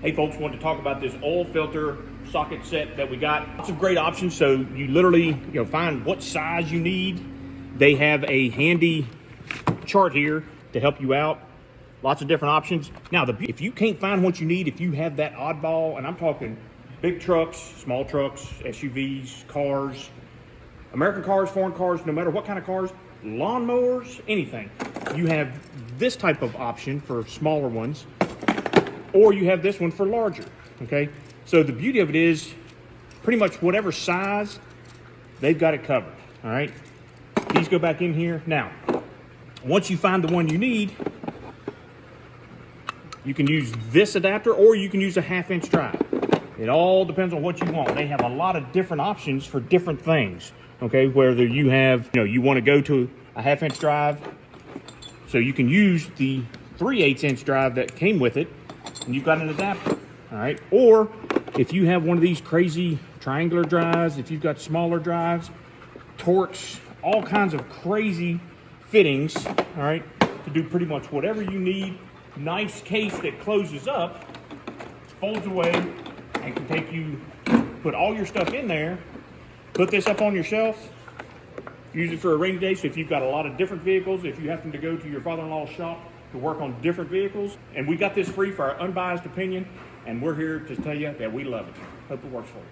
Hey folks, wanted to talk about this oil filter socket set that we got. Lots of great options. So you literally find what size you need. They have a handy chart here to help you out. Lots of different options. Now, if you can't find what you need, if you have that oddball, and I'm talking big trucks, small trucks, SUVs, cars, American cars, foreign cars, no matter what kind of cars, lawnmowers, anything, you have this type of option for smaller ones, or you have this one for larger, okay? So the beauty of it is pretty much whatever size, they've got it covered, all right? These go back in here. Now, once you find the one you need, you can use this adapter or you can use a 1/2-inch drive. It all depends on what you want. They have a lot of different options for different things, okay? Whether you have, you want to go to a 1/2-inch drive, so you can use the 3/8-inch drive that came with it, and you've got an adapter, all right? Or if you have one of these crazy triangular drives, if you've got smaller drives, Torx, all kinds of crazy fittings, all right, to do pretty much whatever you need. Nice case that closes up, folds away, and can take you, put all your stuff in there, put this up on your shelf, use it for a rainy day. So if you've got a lot of different vehicles, if you happen to go to your father-in-law's shop to work on different vehicles, and we got this free for our unbiased opinion, and we're here to tell you that we love it. Hope it works for you.